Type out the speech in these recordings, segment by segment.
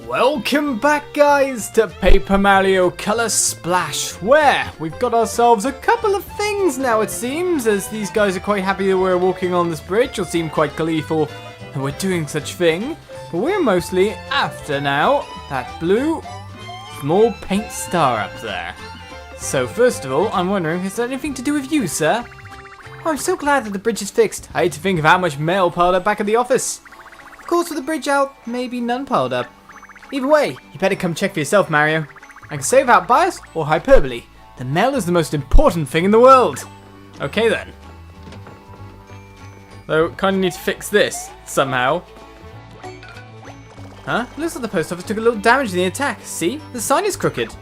Welcome back, guys, to Paper Mario Color Splash, where we've got ourselves a couple of things now, it seems, as these guys are quite happy that we're walking on this bridge, or seem quite gleeful that we're doing such thing, but we're mostly after now that blue small paint star up there. So first of all, I'm wondering, is that anything to do with you, sir? Oh, I'm so glad that the bridge is fixed. I hate to think of how much mail piled up back at the office. Of course, with the bridge out, maybe none piled up. Either way, you better come check for yourself, Mario. I can say without bias or hyperbole, the mail is the most important thing in the world. Okay then. Though, kind of need to fix this, somehow. Huh? Looks like the post office took a little damage in the attack. See? The sign is crooked.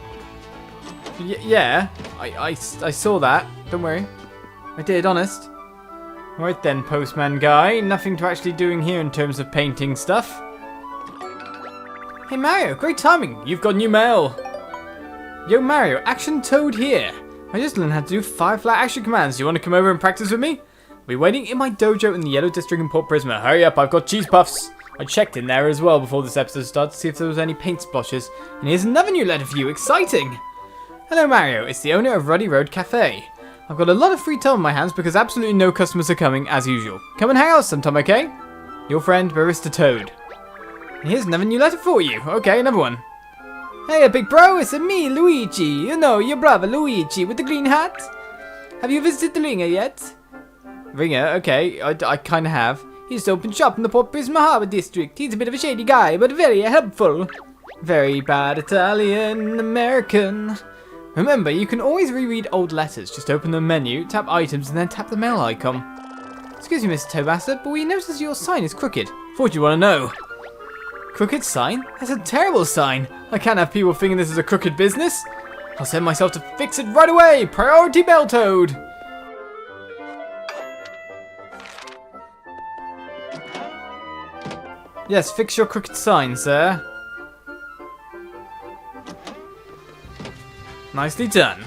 Yeah, I saw that. Don't worry. I did, honest. Right then, postman guy. Nothing to actually doing here in terms of painting stuff. Hey Mario, great timing. You've got new mail. Yo Mario, Action Toad here. I just learned how to do 5 flat action commands. You want to come over and practice with me? I'll be waiting in my dojo in the Yellow District in Port Prisma. Hurry up, I've got cheese puffs. I checked in there as well before this episode started to see if there was any paint splotches. And here's another new letter for you. Exciting. Hello Mario, it's the owner of Ruddy Road Cafe. I've got a lot of free time on my hands because absolutely no customers are coming as usual. Come and hang out sometime, okay? Your friend, Barista Toad. And here's another new letter for you. Okay, another one. Hey, big bro, it's me, Luigi. You know, your brother Luigi with the green hat. Have you visited the Ringer yet? Ringer, okay, I kind of have. He's opened shop in the Port Prisma Harbour District. He's a bit of a shady guy, but very helpful. Very bad Italian American. Remember, you can always reread old letters. Just open the menu, tap items, and then tap the mail icon. Excuse me, Mr. Toadmaster, but we noticed your sign is crooked. Thought you'd want to know. Crooked sign? That's a terrible sign. I can't have people thinking this is a crooked business. I'll send myself to fix it right away. Priority Bell Toad. Yes, fix your crooked sign, sir. Nicely done.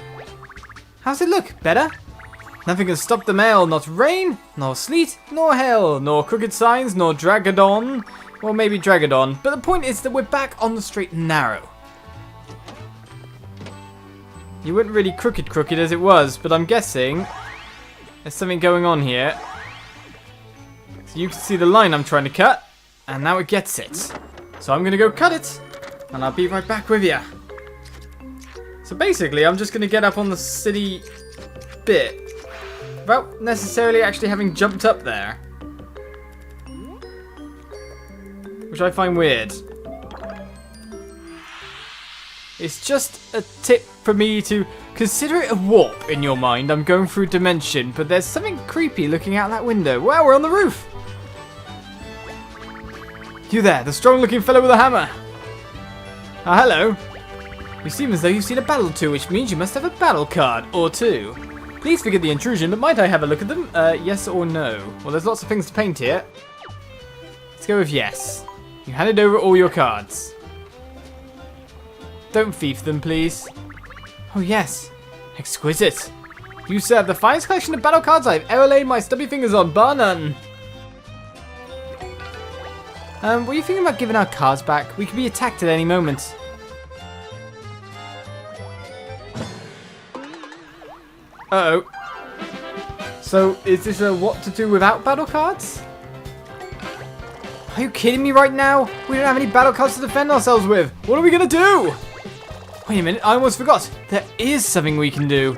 How's it look? Better? Nothing can stop the mail. Not rain, nor sleet, nor hail, nor crooked signs, nor Dragadon. Well, maybe Dragadon. But the point is that we're back on the straight and narrow. You weren't really crooked as it was, but I'm guessing there's something going on here. So you can see the line I'm trying to cut, and now it gets it. So I'm going to go cut it, and I'll be right back with you. So basically, I'm just going to get up on the city bit without necessarily actually having jumped up there. Which I find weird. It's just a tip for me to consider it a warp in your mind. I'm going through dimension, but there's something creepy looking out that window. Wow, we're on the roof. You there, the strong-looking fellow with a hammer. Ah, hello. You seem as though you've seen a battle too, which means you must have a battle card or two. Please forgive the intrusion, but might I have a look at them? Yes or no? Well, there's lots of things to paint here. Let's go with yes. You handed over all your cards. Don't thief them, please. Oh, yes. Exquisite. You serve the finest collection of battle cards I've ever laid my stubby fingers on, bar none. Were you thinking about giving our cards back? We could be attacked at any moment. Uh-oh. So, is this a what to do without battle cards? Are you kidding me right now? We don't have any battle cards to defend ourselves with. What are we going to do? Wait a minute, I almost forgot. There is something we can do.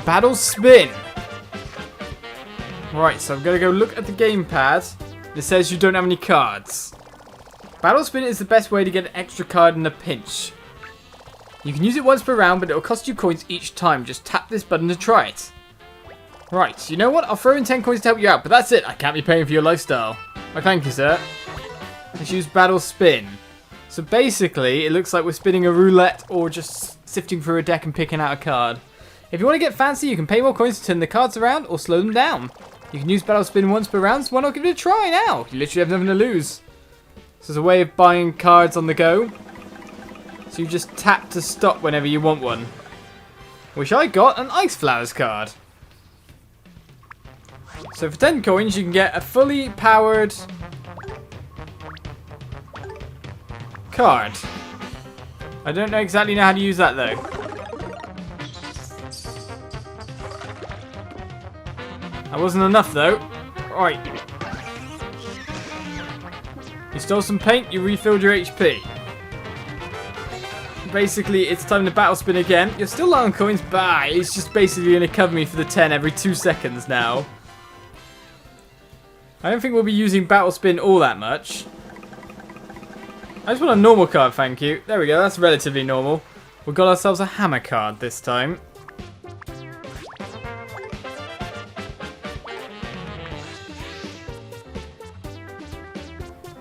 Battle spin. Right, so I'm going to go look at the gamepad. It says you don't have any cards. Battle spin is the best way to get an extra card in a pinch. You can use it once per round, but it will cost you coins each time. Just tap this button to try it. Right, you know what? I'll throw in 10 coins to help you out, but that's it. I can't be paying for your lifestyle. Oh, thank you, sir. Let's use Battle Spin. So basically, it looks like we're spinning a roulette or just sifting through a deck and picking out a card. If you want to get fancy, you can pay more coins to turn the cards around or slow them down. You can use Battle Spin once per round, so why not give it a try now? You literally have nothing to lose. This is a way of buying cards on the go. So you just tap to stop whenever you want one. Wish I got an Ice Flowers card. So for 10 coins, you can get a fully powered card. I don't exactly know how to use that though. That wasn't enough though. Right. You stole some paint, you refilled your HP. Basically, it's time to battle spin again. You're still low on coins, but it's just basically going to cover me for the 10 every 2 seconds now. I don't think we'll be using battle spin all that much. I just want a normal card, thank you. There we go, that's relatively normal. We've got ourselves a hammer card this time.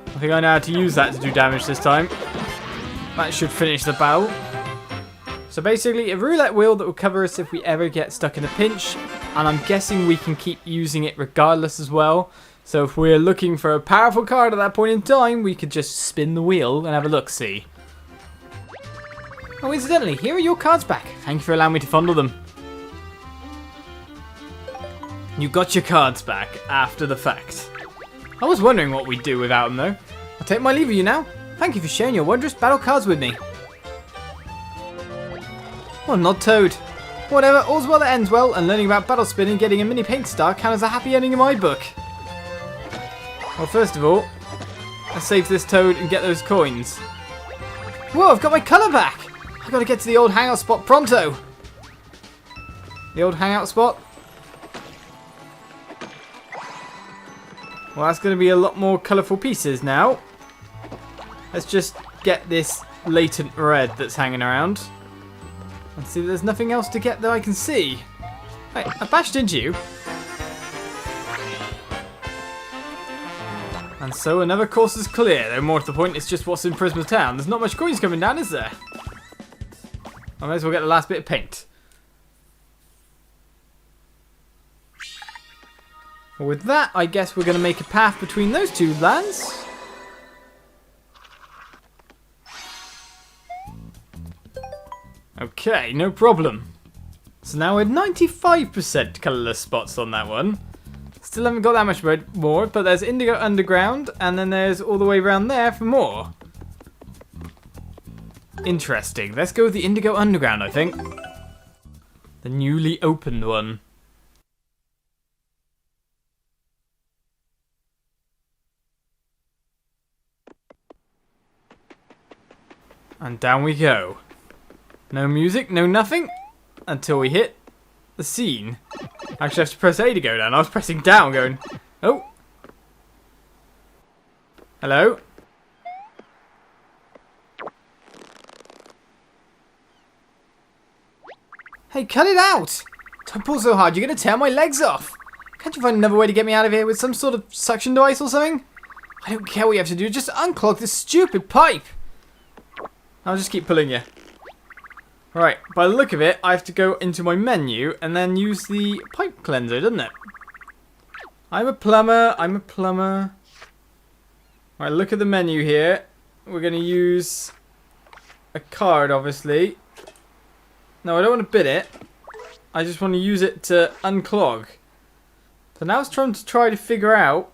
I think I know how to use that to do damage this time. That should finish the battle. So basically, a roulette wheel that will cover us if we ever get stuck in a pinch. And I'm guessing we can keep using it regardless as well. So if we're looking for a powerful card at that point in time, we could just spin the wheel and have a look-see. Oh, incidentally, here are your cards back. Thank you for allowing me to fondle them. You got your cards back after the fact. I was wondering what we'd do without them though. I'll take my leave of you now. Thank you for sharing your wondrous battle cards with me. Well, not Toad. Whatever, all's well that ends well, and learning about battle spin and getting a mini paint star count as a happy ending in my book. Well, first of all, let's save this Toad and get those coins. Whoa, I've got my colour back! I've got to get to the old hangout spot pronto. The old hangout spot? Well, that's going to be a lot more colourful pieces now. Let's just get this latent red that's hanging around. And see if there's nothing else to get that I can see. Hey, I bashed into you. And so another course is clear. Though more to the point, it's just what's in Prisma Town. There's not much coins coming down, is there? I might as well get the last bit of paint. Well, with that, I guess we're going to make a path between those two lands. Okay, no problem. So now we're 95% colourless spots on that one. Still haven't got that much more, but there's Indigo Underground, and then there's all the way around there for more. Interesting. Let's go with the Indigo Underground, I think. The newly opened one. And down we go. No music, no nothing, until we hit the scene. I actually have to press A to go down. I was pressing down going, oh. Hello? Hey, cut it out! Don't pull so hard, you're going to tear my legs off. Can't you find another way to get me out of here with some sort of suction device or something? I don't care what you have to do, just unclog this stupid pipe. I'll just keep pulling you. Right, by the look of it, I have to go into my menu and then use the pipe cleanser, doesn't it? I'm a plumber. Right, look at the menu here. We're going to use a card, obviously. No, I don't want to bid it. I just want to use it to unclog. So now it's trying to try to figure out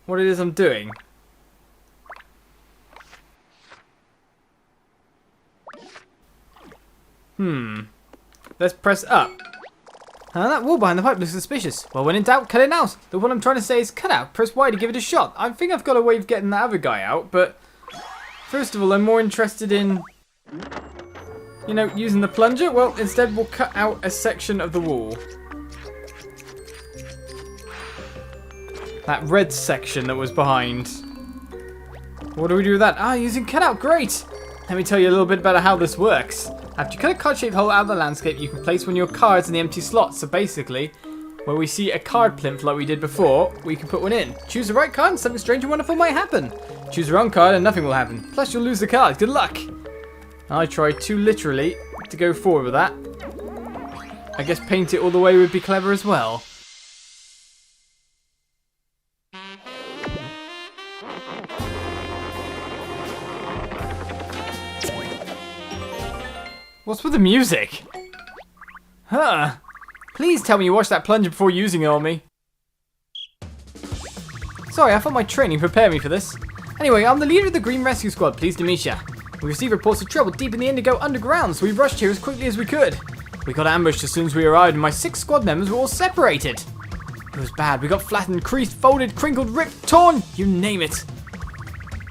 what it is I'm doing. Let's press up. That wall behind the pipe looks suspicious. Well, when in doubt, cut it out. The one I'm trying to say is cut out. Press Y to give it a shot. I think I've got a way of getting that other guy out, but first of all, I'm more interested in, you know, using the plunger. Well, instead we'll cut out a section of the wall. That red section that was behind. What do we do with that? Ah, using cutout. Great. Let me tell you a little bit about how this works. After you cut a card-shaped hole out of the landscape, you can place one of your cards in the empty slots. So basically, where we see a card plinth like we did before, we can put one in. Choose the right card and something strange and wonderful might happen. Choose the wrong card and nothing will happen. Plus, you'll lose the card. Good luck. And I tried too literally to go forward with that. I guess paint it all the way would be clever as well. What's with the music? Huh. Please tell me you watched that plunger before using it on me. Sorry, I thought my training prepared me for this. Anyway, I'm the leader of the Green Rescue Squad. Pleased to meet ya. We received reports of trouble deep in the Indigo Underground, so we rushed here as quickly as we could. We got ambushed as soon as we arrived, and my 6 squad members were all separated. It was bad. We got flattened, creased, folded, crinkled, ripped, torn, you name it.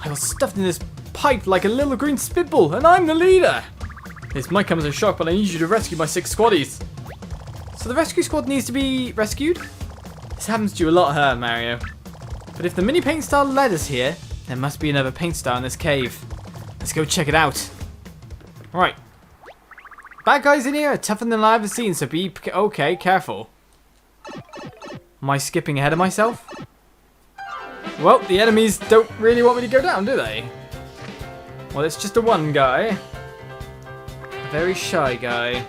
I got stuffed in this pipe like a little green spitball, and I'm the leader. This might come as a shock, but I need you to rescue my 6 squaddies. So the rescue squad needs to be rescued? This happens to you a lot, huh, Mario? But if the mini paint star led us here, there must be another paint star in this cave. Let's go check it out. Alright. Bad guys in here are tougher than I've ever seen, so be okay, careful. Am I skipping ahead of myself? Well, the enemies don't really want me to go down, do they? Well, it's just a one guy. A very shy guy.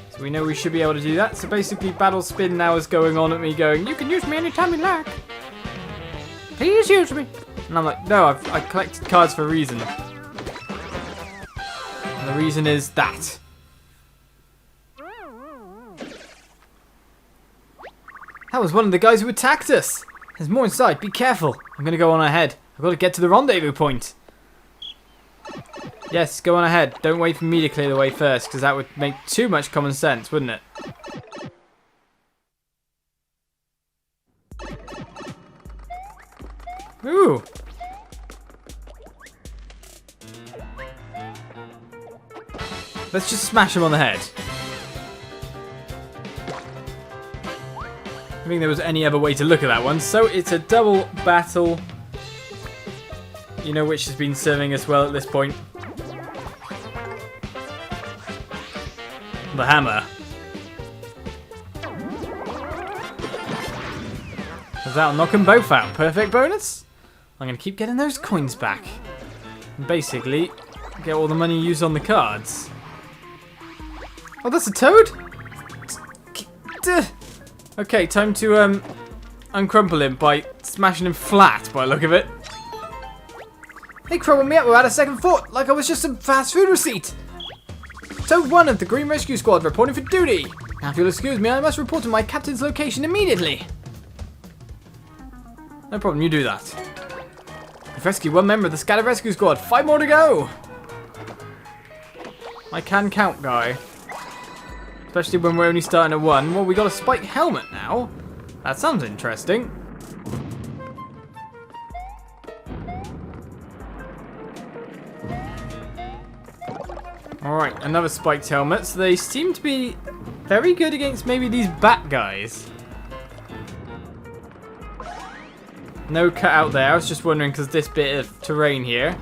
So we know we should be able to do that. So basically, battle spin now is going on at me going, you can use me anytime you like. Please use me. And I'm like, no, I collected cards for a reason. And the reason is that. That was one of the guys who attacked us. There's more inside. Be careful. I'm going to go on ahead. I've got to get to the rendezvous point. Yes, go on ahead. Don't wait for me to clear the way first, because that would make too much common sense, wouldn't it? Ooh. Let's just smash him on the head. I think there was any other way to look at that one. So it's a double battle. You know which has been serving us well at this point. The hammer. That'll knock them both out. Perfect bonus. I'm going to keep getting those coins back. And basically, get all the money used on the cards. Oh, that's a toad? Okay, time to uncrumple him by smashing him flat by the look of it. They crumbled me up without a second thought, like I was just some fast food receipt. Toad 1 of the Green Rescue Squad reporting for duty. Now if you'll excuse me, I must report to my captain's location immediately. No problem, you do that. I've rescued 1 member of the Scattered Rescue Squad. 5 more to go. I can count, guy. Especially when we're only starting at 1. Well, we got a spike helmet now. That sounds interesting. Alright, another spiked helmet. So they seem to be very good against maybe these bat guys. No cutout there. I was just wondering because this bit of terrain here.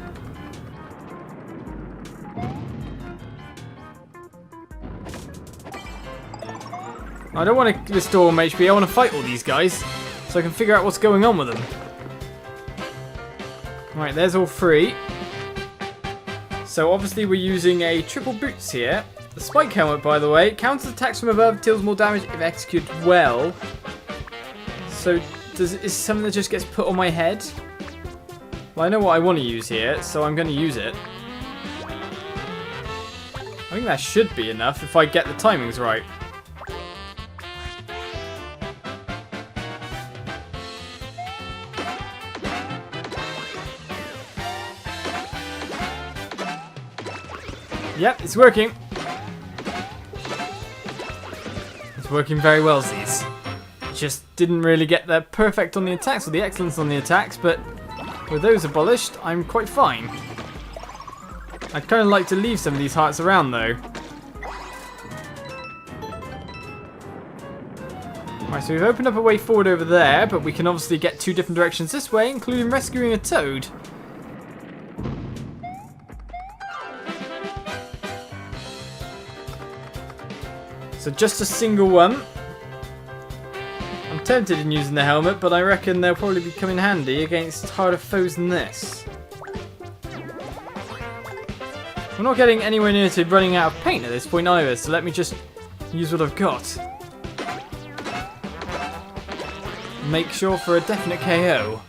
I don't want to restore them HP, I want to fight all these guys so I can figure out what's going on with them. Right, there's all 3. So obviously we're using a triple boots here. The spike helmet, by the way, counters attacks from above, deals more damage if executed well. So is something that just gets put on my head? Well, I know what I want to use here, so I'm going to use it. I think that should be enough if I get the timings right. Yep, it's working. It's working very well, Z's. Just didn't really get the perfect on the attacks or the excellence on the attacks, but with those abolished, I'm quite fine. I'd kind of like to leave some of these hearts around, though. Right, so we've opened up a way forward over there, but we can obviously get 2 different directions this way, including rescuing a toad. So just a single one. I'm tempted in using the helmet, but I reckon they'll probably become in handy against harder foes than this. We're not getting anywhere near to running out of paint at this point either, so let me just use what I've got. Make sure for a definite KO.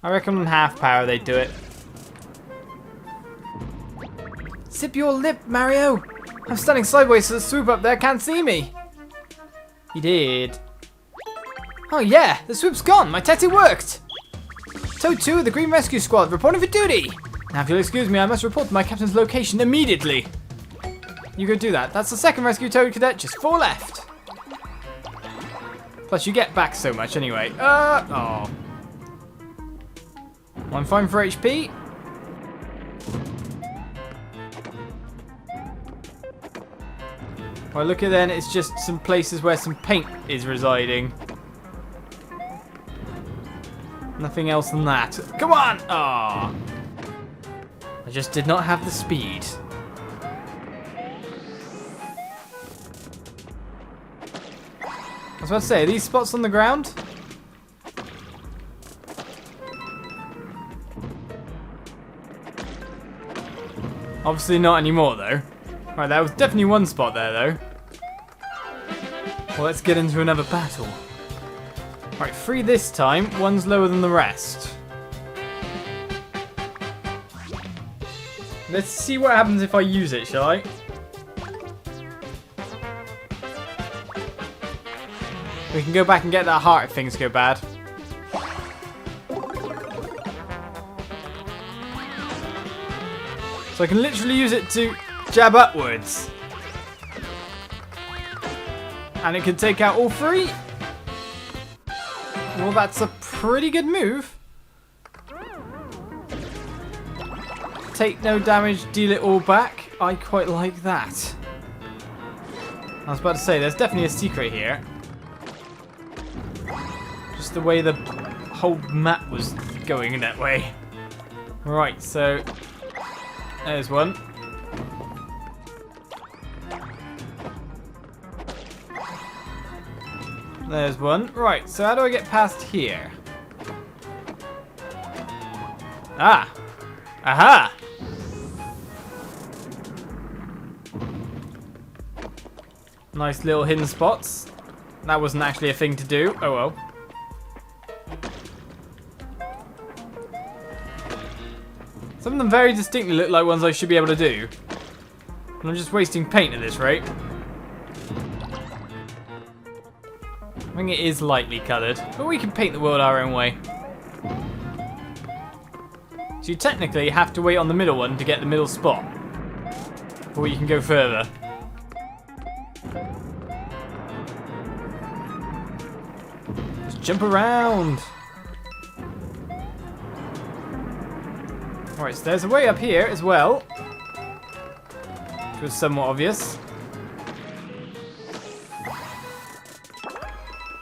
I reckon on half power they'd do it. Zip your lip, Mario! I'm standing sideways so the swoop up there can't see me! He did. Oh yeah, the swoop's gone. My tactic worked. Toad 2 of the Green Rescue Squad reporting for duty. Now if you'll excuse me, I must report to my captain's location immediately. You go do that. That's the second rescue Toad cadet, just 4 left. Plus you get back so much anyway. Oh. One fine for HP. Well, look at then, it's just some places where some paint is residing. Nothing else than that. Come on! Ah, I just did not have the speed. I was about to say, are these spots on the ground? Obviously not anymore though. Right, there was definitely one spot there though. Well, let's get into another battle. Right, 3 this time. One's lower than the rest. Let's see what happens if I use it, shall I? We can go back and get that heart if things go bad. So I can literally use it to jab upwards. And it can take out all 3. Well, that's a pretty good move. Take no damage, deal it all back. I quite like that. I was about to say, there's definitely a secret here. Just the way the whole map was going that way. Right, so there's one. There's one. Right, so how do I get past here? Ah! Aha! Nice little hidden spots. That wasn't actually a thing to do. Oh well. Some of them very distinctly look like ones I should be able to do. And I'm just wasting paint at this rate. I think it is lightly coloured, but we can paint the world our own way. So you technically have to wait on the middle one to get the middle spot before you can go further. Just jump around. Alright, so there's a way up here as well, which was somewhat obvious.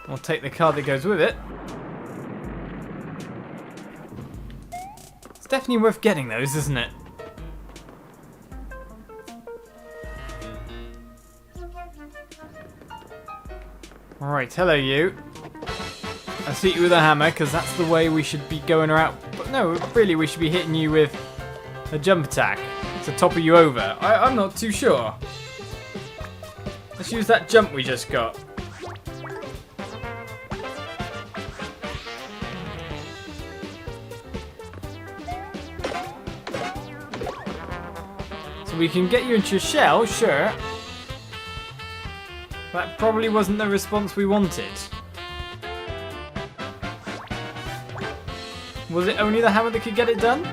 We'll take the card that goes with it. It's definitely worth getting those, isn't it? Alright, hello you. I see you with a hammer, because that's the way we should be going around. But no, really we should be hitting you with a jump attack to topple you over. I'm not too sure. Let's use that jump we just got. So we can get you into your shell, sure. That probably wasn't the response we wanted. Was it only the hammer that could get it done?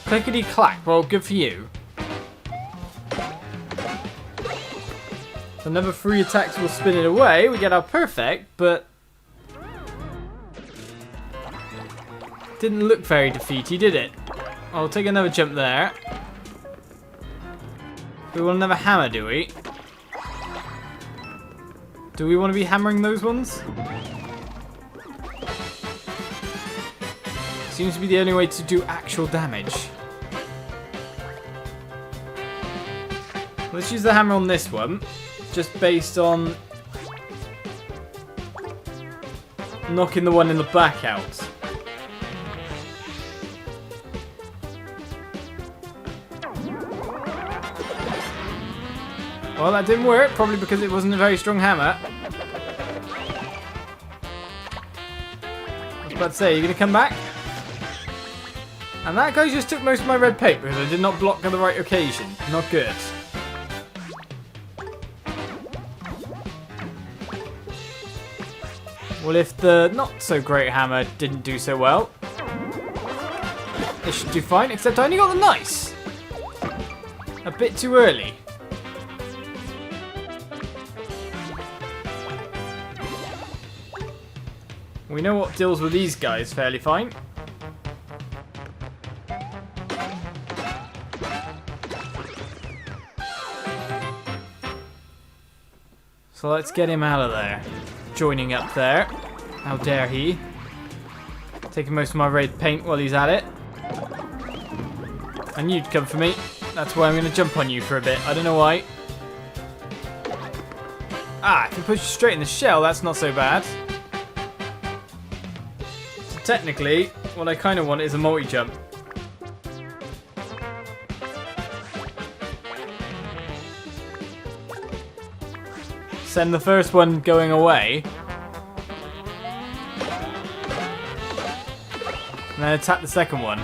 Clickety clack, well, good for you. Another 3 attacks will spin it away. We get our perfect, but didn't look very defeaty, did it? I'll take another jump there. We want another hammer, do we? Do we want to be hammering those ones? Seems to be the only way to do actual damage. Let's use the hammer on this one, just based on knocking the one in the back out. Well, that didn't work, probably because it wasn't a very strong hammer. I was about to say, are you going to come back? And that guy just took most of my red paint because I did not block on the right occasion. Not good. Well, if the not-so-great hammer didn't do so well, it should do fine, except I only got the nice. A bit too early. We know what deals with these guys fairly fine. So let's get him out of there. Joining up there. How dare he. Taking most of my red paint while he's at it. And you'd come for me. That's why I'm going to jump on you for a bit. I don't know why. Ah, if you push you straight in the shell, that's not so bad. So technically, what I kind of want is a multi-jump. Send the first one going away. And then attack the second one.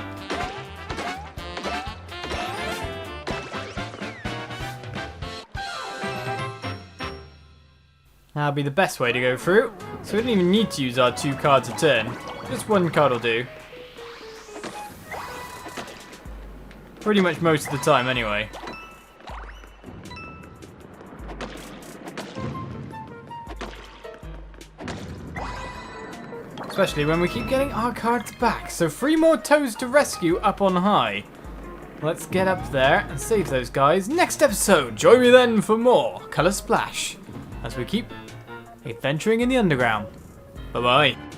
That'll be the best way to go through. So we don't even need to use our 2 cards a turn. Just 1 card will do. Pretty much most of the time anyway. Especially when we keep getting our cards back. So 3 more toes to rescue up on high. Let's get up there and save those guys. Next episode, join me then for more Colour Splash as we keep adventuring in the underground. Bye-bye.